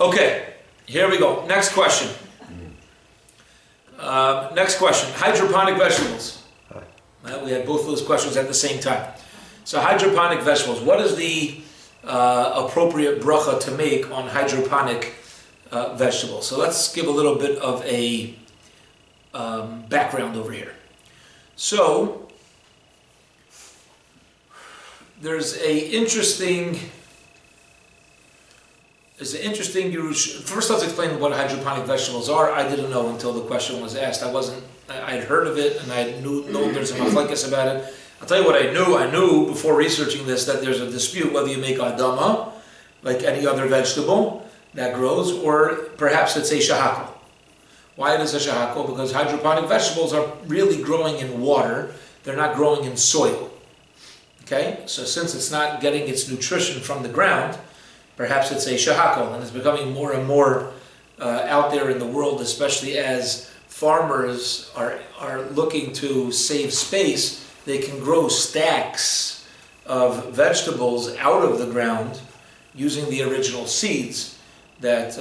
Okay, here we go. Next question. Next question. Hydroponic vegetables. We had both of those questions at the same time. So hydroponic vegetables. What is the appropriate bracha to make on hydroponic vegetables? So let's give a little bit of a background over here. So there's an interesting first let's explain what hydroponic vegetables are. I didn't know until the question was asked. I'd heard of it and I knew there's a machlekes about it. I'll tell you what I knew before researching this, that there's a dispute whether you make adama, like any other vegetable that grows, or perhaps it's a shahakal. Why it is a shahakal? Because hydroponic vegetables are really growing in water. They're not growing in soil. Okay? So since it's not getting its nutrition from the ground, perhaps it's a shahakal, and it's becoming more and more out there in the world, especially as farmers are looking to save space. They can grow stacks of vegetables out of the ground using the original seeds that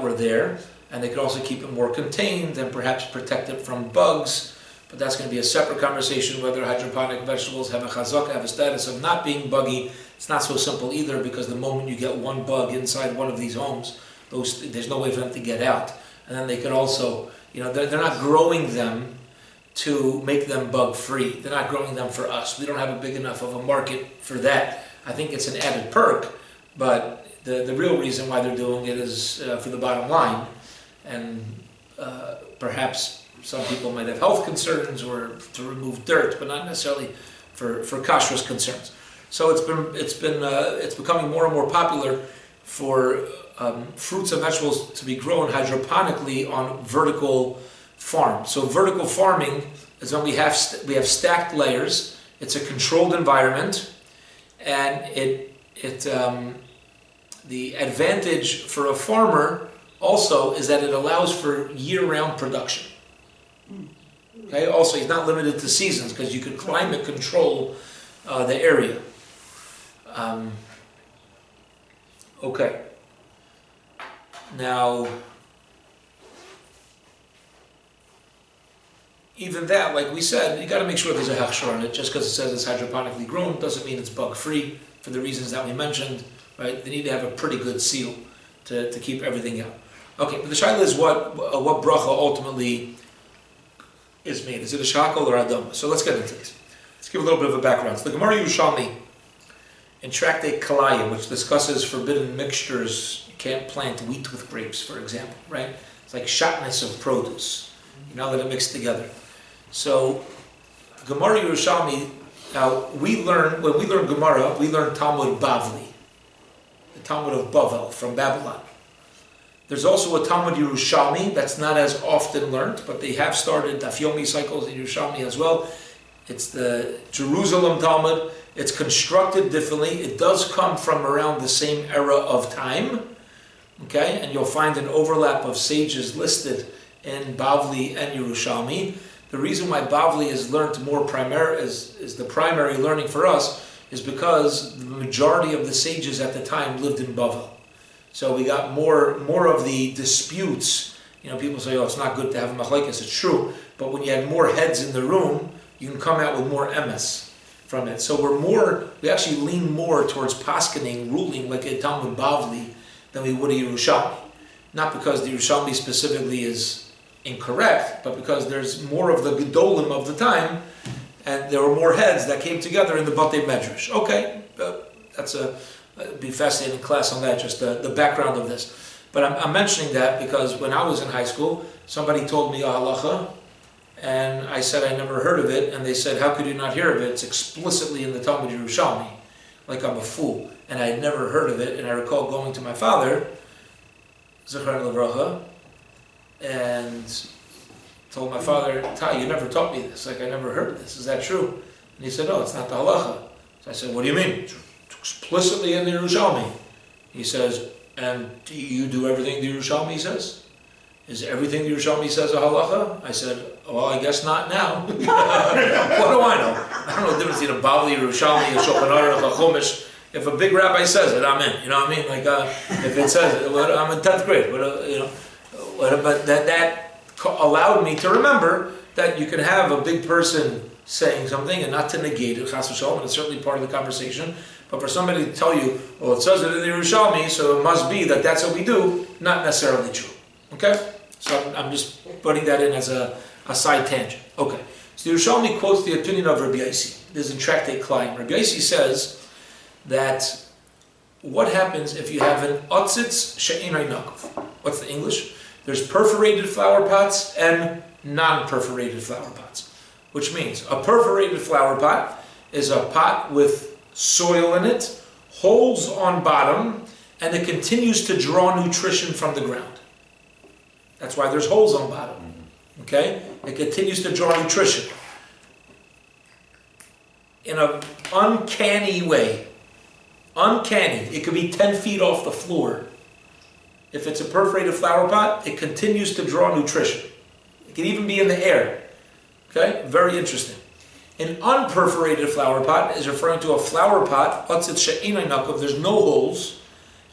were there, and they could also keep it more contained and perhaps protect it from bugs. But that's going to be a separate conversation, whether hydroponic vegetables have a chazaka, have a status of not being buggy. It's not so simple either, because the moment you get one bug inside one of these homes, there's no way for them to get out. And then they could also, they're not growing them to make them bug-free. They're not growing them for us. We don't have a big enough of a market for that. I think it's an added perk, but the real reason why they're doing it is for the bottom line. And perhaps some people might have health concerns or to remove dirt, but not necessarily for kashrus concerns. So it's becoming more and more popular for fruits and vegetables to be grown hydroponically on vertical farm. So vertical farming is when we have stacked layers. It's a controlled environment, and the advantage for a farmer also is that it allows for year-round production. Okay. Also, he's not limited to seasons because you can climate control the area. Okay. Now, even that, like we said, you got to make sure there's a hechsher on it. Just because it says it's hydroponically grown doesn't mean it's bug-free for the reasons that we mentioned, right? They need to have a pretty good seal to keep everything out. Okay, but the shaila is what bracha ultimately is made. Is it a shakal or adama? So let's get into this. Let's give a little bit of a background. So the Gemara Yerushalmi in Tractate Kalayim, which discusses forbidden mixtures, you can't plant wheat with grapes, for example, right? It's like shatnez of produce. You know, that it mixed together. So, Gemara Yerushalmi, now when we learn Gemara, we learn Talmud Bavli, the Talmud of Bavel from Babylon. There's also a Talmud Yerushalmi that's not as often learned, but they have started Daf Yomi cycles in Yerushalmi as well. It's the Jerusalem Talmud. It's constructed differently. It does come from around the same era of time, okay? And you'll find an overlap of sages listed in Bavli and Yerushalmi. The reason why Bavli is learned more is the primary learning for us is because the majority of the sages at the time lived in Bavel. So we got more of the disputes. People say, oh, it's not good to have a machlekes. It's true. But when you had more heads in the room, you can come out with more emes from it. So we actually lean more towards paskening, ruling like a Talmud Bavli than we would a Yerushalmi. Not because the Yerushalmi specifically is incorrect, but because there's more of the Gedolim of the time, and there were more heads that came together in the Batei Medrash. Okay, that's it'd be a fascinating class on that, just the background of this. But I'm mentioning that because when I was in high school, somebody told me a halacha, and I said I never heard of it, and they said, how could you not hear of it? It's explicitly in the Talmud Yerushalmi, like I'm a fool. And I had never heard of it, and I recall going to my father, Zechron Levracha, and told my father, Tai, you never taught me this. Like, I never heard of this. Is that true? And he said, no, it's not the halacha. So I said, what do you mean? It's explicitly in the Yerushalmi. He says, and do you do everything the Yerushalmi says? Is everything the Yerushalmi says a halacha? I said, well, I guess not now. What do I know? I don't know the difference between a Bavli, Yerushalmi, a Shulchan Aruch, a Chumash. If a big rabbi says it, I'm in. You know what I mean? Like if it says it, well, I'm in 10th grade. But that allowed me to remember that you can have a big person saying something and not to negate it, chas v'shalom, and it's certainly part of the conversation. But for somebody to tell you, well, it says it in the Yerushalmi, so it must be that that's what we do, not necessarily true. Okay? So I'm just putting that in as a side tangent. Okay. So the Yerushalmi quotes the opinion of Rabbi Yossi. This is in Tractate Klein. Rabbi Yossi says that what happens if you have an otzitz she'enai nakov? What's the English? There's perforated flower pots and non-perforated flower pots. Which means a perforated flower pot is a pot with soil in it, holes on bottom, and it continues to draw nutrition from the ground. That's why there's holes on bottom. Okay? It continues to draw nutrition. In an uncanny way. Uncanny. It could be 10 feet off the floor. If it's a perforated flower pot, it continues to draw nutrition. It can even be in the air. Okay? Very interesting. An unperforated flower pot is referring to a flower pot, there's no holes,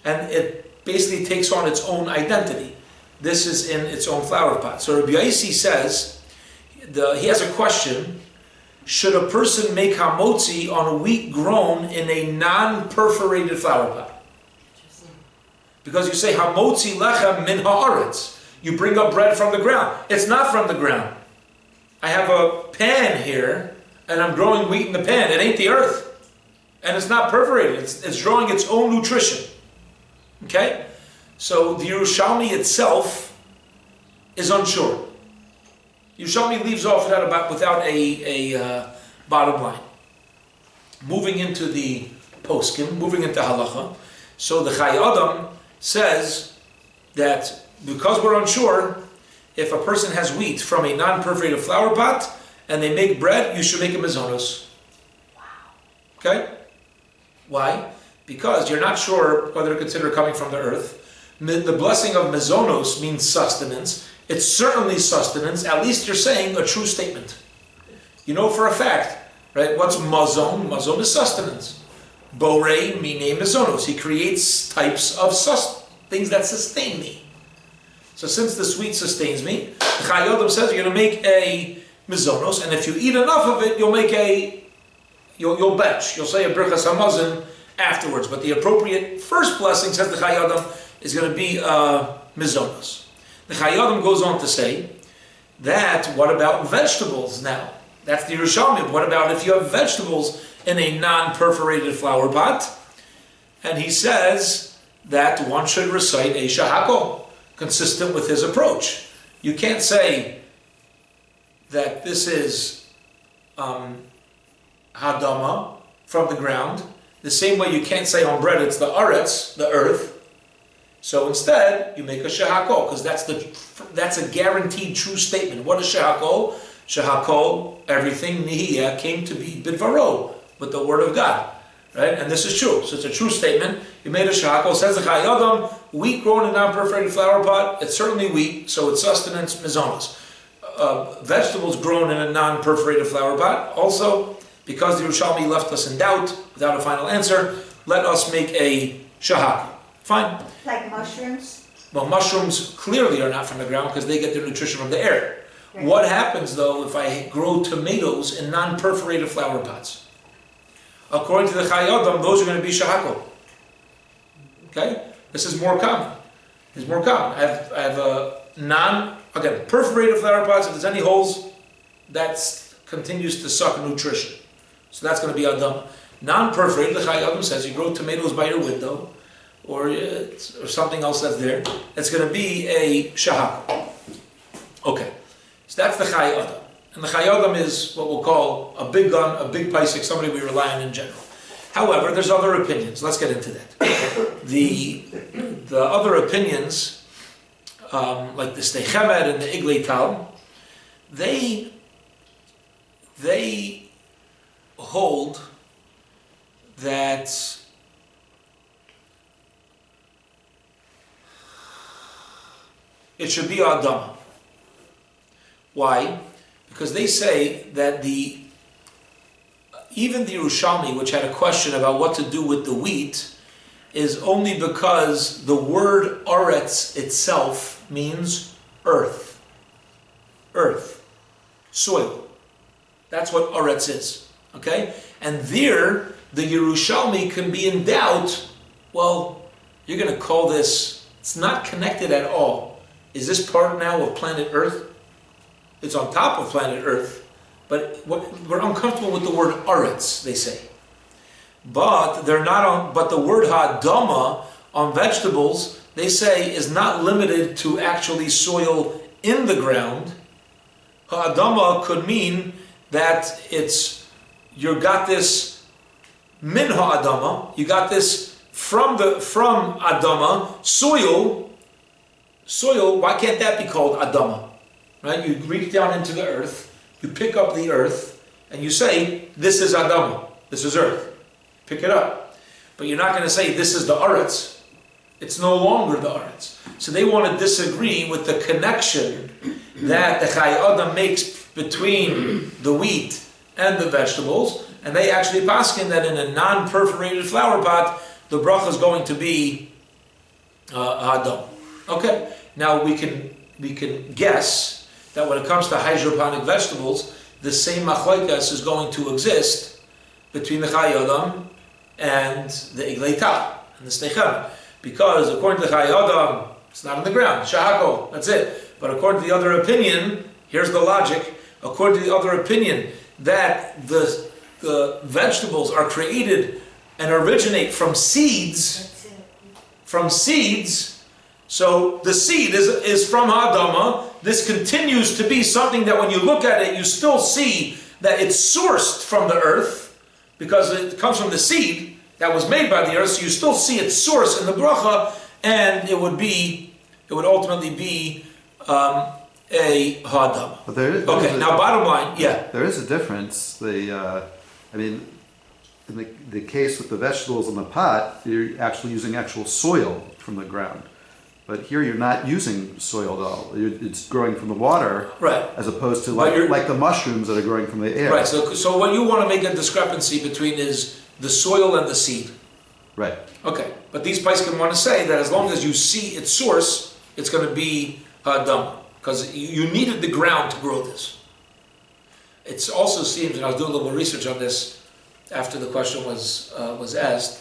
and it basically takes on its own identity. This is in its own flower pot. So Rabbi Yossi says, he has a question, should a person make hamotzi on wheat grown in a non-perforated flower pot? Because you say hamotzi lechem min haaretz. You bring up bread from the ground. It's not from the ground. I have a pan here, and I'm growing wheat in the pan. It ain't the earth. And it's not perforated. It's drawing its own nutrition. Okay? So the Yerushalmi itself is unsure. Yerushalmi leaves off that without a bottom line. Moving into the poskim, moving into halacha. So the Chai Adam says that because we're unsure, if a person has wheat from a non-perforated flower pot and they make bread, you should make a mizonos. Wow. Okay? Why? Because you're not sure whether to consider coming from the earth. The blessing of mizonos means sustenance. It's certainly sustenance. At least you're saying a true statement. You know for a fact, right? What's mazon? Mazon is sustenance. Borei mine mizonos. He creates types of things that sustain me. So since the sweet sustains me, the Chai Adam says you're going to make a mizonos, and if you eat enough of it, you'll make you'll bench. You'll say a Birchas Hamazon afterwards. But the appropriate first blessing, says the Chai Adam, is going to be mizonos. The Chai Adam goes on to say that what about vegetables now? That's the Yerushalmi. What about if you have vegetables in a non-perforated flower pot? And he says that one should recite a shahako, consistent with his approach. You can't say that this is hadama, from the ground, the same way you can't say on bread it's the aretz, the earth. So instead, you make a shahako, because that's a guaranteed true statement. What is shahako? Shahako, everything nihiyah came to be bidvaro, with the word of God. Right? And this is true. So it's a true statement. You made a shahako. Says the Chai Adam, wheat grown in a non-perforated flower pot, it's certainly wheat, so it's sustenance, mizonos. Vegetables grown in a non-perforated flower pot, also, because the Yerushalmi left us in doubt, without a final answer, let us make a shahako. Fine. Like mushrooms? Well, mushrooms clearly are not from the ground because they get their nutrition from the air. Right. What happens though if I grow tomatoes in non-perforated flower pots? According to the Chai Adam, those are going to be shahako. Okay? This is more common. It's more common. I have a perforated flower pots. If there's any holes, that continues to suck nutrition. So that's going to be Adam. Non-perforated, the Chai Adam says, you grow tomatoes by your window, or something else that's there, it's going to be a shahako. Okay. So that's the Chai Adam. And the Chai Adam is what we'll call a big gun, a big paisik, somebody we rely on in general. However, there's other opinions. Let's get into that. The other opinions, like the Stei Chemed and the Iglei Tal, they hold that it should be Adama. Why? Because they say that even the Yerushalmi, which had a question about what to do with the wheat, is only because the word aretz itself means earth. Earth. Soil. That's what aretz is. Okay? And there, the Yerushalmi can be in doubt. Well, you're going to call this, it's not connected at all. Is this part now of planet Earth? It's on top of planet Earth. But we're uncomfortable with the word aretz, they say. But they're not on. But the word ha'adama on vegetables, they say, is not limited to actually soil in the ground. Ha'adama could mean that you got this min ha'adama, you got this from adama, soil. Why can't that be called adama? Right? You reach down into the earth. You pick up the earth and you say, this is Adama, this is earth. Pick it up. But you're not going to say, this is the Aretz. It's no longer the Aretz. So they want to disagree with the connection that the Chai Adam makes between the wheat and the vegetables. And they actually paskin that in a non-perforated flower pot, the bracha is going to be Adam. Okay, now we can guess that when it comes to hydroponic vegetables, the same machlokes is going to exist between the Chai Adam and the Iglei Tal and the Stechem. Because according to the Chai Adam, it's not on the ground, shahako, that's it. But according to the other opinion, here's the logic, according to the other opinion, that the vegetables are created and originate from seeds, so the seed is from Ha'adama. This continues to be something that when you look at it, you still see that it's sourced from the earth, because it comes from the seed that was made by the earth, so you still see its source in the bracha, and it would ultimately be a Ha'adama. But okay, now bottom line, yeah. There is a difference. In the case with the vegetables in the pot, you're actually using actual soil from the ground. But here you're not using soil at all. It's growing from the water, right? As opposed to like the mushrooms that are growing from the air. Right. So what you want to make a discrepancy between is the soil and the seed. Right. Okay. But these Paiskim want to say that as long as you see its source, it's going to be Ha'adam, because you needed the ground to grow this. It also seems, and I was doing a little research on this after the question was asked,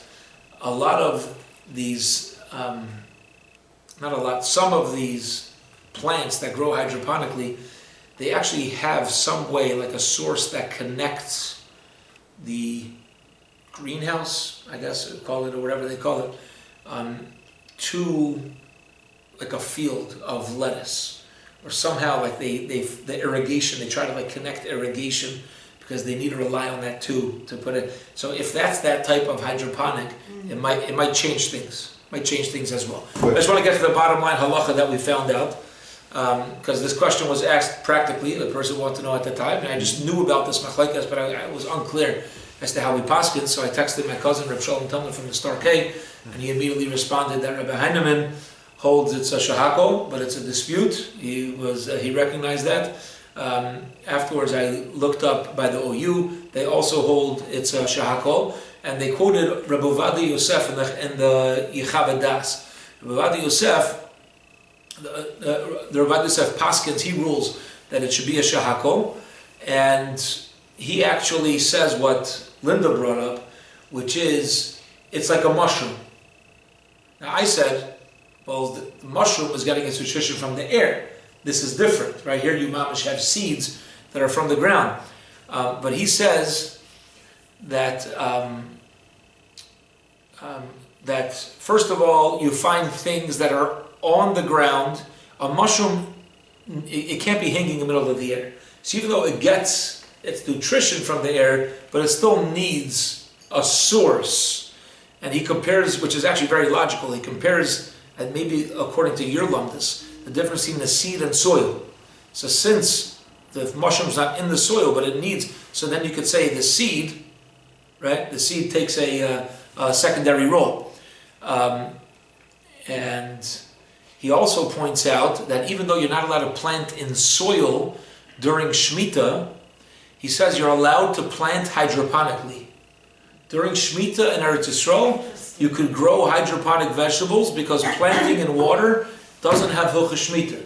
a lot of these. Not a lot. Some of these plants that grow hydroponically, they actually have some way, like a source that connects the greenhouse, I guess, call it, or whatever they call it, to like a field of lettuce. Or somehow, like the irrigation, they try to like connect irrigation because they need to rely on that too to put it. So if that's that type of hydroponic, it might change things. Might change things as well. I just want to get to the bottom line halacha that we found out, because this question was asked practically. The person wanted to know at the time, and I just knew about this machlekes, but I was unclear as to how we paskin. So I texted my cousin Reb Shalom Talmud from the Star K, and he immediately responded that Rabbi Heinemann holds it's a shahako, but it's a dispute. He recognized that. Afterwards, I looked up by the OU. They also hold it's a shahako. And they quoted Rabbi Ovadia Yosef in the Yechav Das. Rabbi Ovadia Yosef, the Rabbi Ovadia Yosef Paskins, he rules that it should be a shahako, and he actually says what Linda brought up, which is it's like a mushroom. Now I said, well, the mushroom is getting its nutrition from the air. This is different, right? Here you mamish have seeds that are from the ground, but he says that that first of all you find things that are on the ground. A mushroom, it can't be hanging in the middle of the air. So even though it gets its nutrition from the air, but it still needs a source. And he compares, which is actually very logical, he compares, and maybe according to your lumdus, the difference between the seed and soil. So since the mushroom's not in the soil, but it needs, so then you could say the seed, right? The seed takes a secondary role. And he also points out that even though you're not allowed to plant in soil during Shemitah, He says you're allowed to plant hydroponically. During Shemitah in Eretz Yisrael, you could grow hydroponic vegetables because planting in water doesn't have Hilchos Shemitah.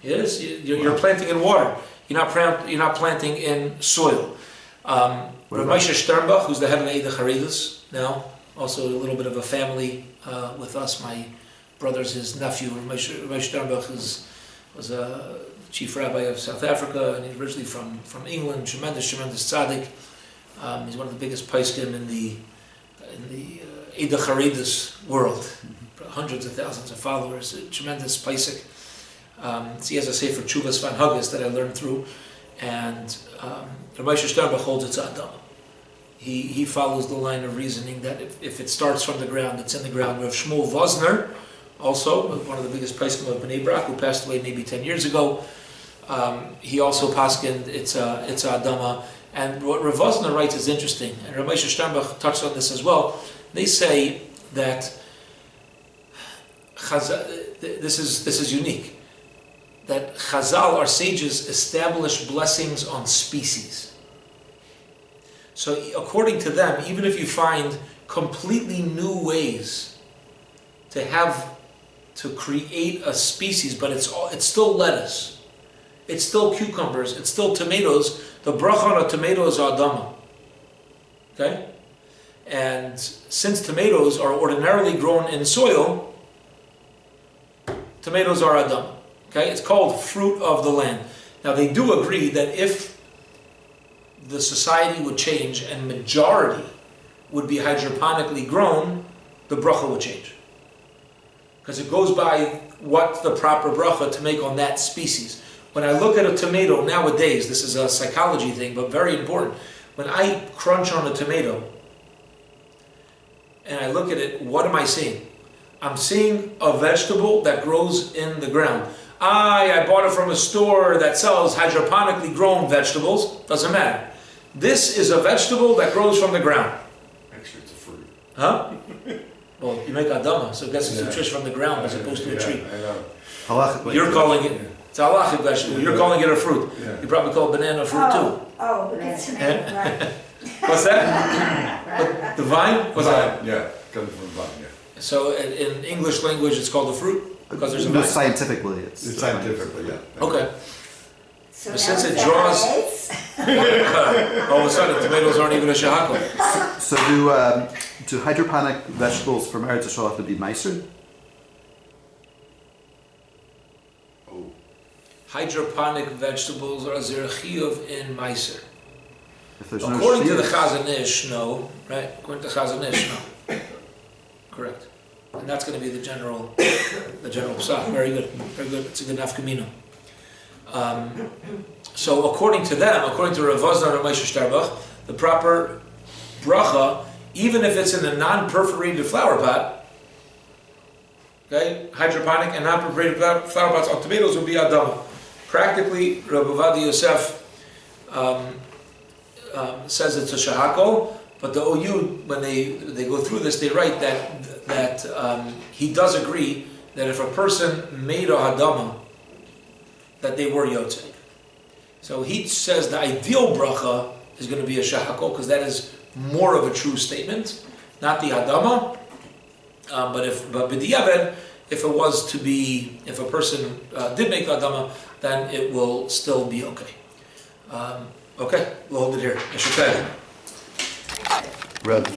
Yes, you're planting in water. You're not planting in soil. Rav Moshe Sternbach, who's the head of the Eida Charidus now, also a little bit of a family with us. My brother's his nephew. Rav Moshe Sternbach was a chief rabbi of South Africa, and he's originally from England. Tremendous tzaddik. He's one of the biggest poskim in the Eida Charidus world. Hundreds of thousands of followers. A tremendous posik. So he has a sefer Tshuvas Van Huggis that I learned through, and Rav Moshe Sternbach holds it's Adama. He follows the line of reasoning that if it starts from the ground, it's in the ground. Rav Shmuel Vosner, also one of the biggest poskim of Bnei Brak, who passed away maybe 10 years ago, he also paskined it's Adama. And what Rav Vosner writes is interesting, and Rav Moshe Sternbach touched on this as well. They say that this is unique. That Chazal, our sages, establish blessings on species. So according to them, even if you find completely new ways to create a species, but it's still lettuce, it's still cucumbers, it's still tomatoes, the bracha on a tomato is Adama. Okay? And since tomatoes are ordinarily grown in soil, tomatoes are Adama. Okay, it's called fruit of the land. Now they do agree that if the society would change and majority would be hydroponically grown, the bracha would change. Because it goes by what's the proper bracha to make on that species. When I look at a tomato nowadays, this is a psychology thing, but very important. When I crunch on a tomato and I look at it, what am I seeing? I'm seeing a vegetable that grows in the ground. I bought it from a store that sells hydroponically grown vegetables. Doesn't matter. This is a vegetable that grows from the ground. Actually, it's a fruit. Huh? Well, you make Adama, so it gets its nutrition from the ground as opposed to a tree. I know. Halachically. You're calling it, it's a halachic vegetable. You're calling it a fruit. Yeah. You probably call banana a fruit too. Oh, that's right. What's that? What, the vine? What's that? Yeah, comes from vine, yeah. So in English language, it's called a fruit because there's a No, vine. scientifically, it's Scientifically, yeah. Okay. So But now since it it's draws- salads. All of a sudden, tomatoes aren't even a shahakol. So do hydroponic vegetables from Eretz Yisrael have to be meiser? Oh, Hydroponic vegetables are zerchiyuv in meiser. If there's According to no the shears? Chazon Ish, no. Right? According to Chazon Ish, no. Correct. And that's going to be the general psak. Very good. Very good. It's a good nafkamino. So according to them, according to Rav Vosner and Moshe Sternbach, the proper bracha, even if it's in a non-perforated flower pot, okay, hydroponic and non-perforated flower pots on tomatoes would be adama. Practically, Rav Ovadia Yosef says it's a shahakol, but the OU, when they go through this, they write that he does agree that if a person made a hadama, that they were yotze. So he says the ideal bracha is going to be a shahakol because that is more of a true statement, not the hadama. But b'diavad, if it was to be, if a person did make the hadama, then it will still be okay. Okay, we'll hold it here. Red.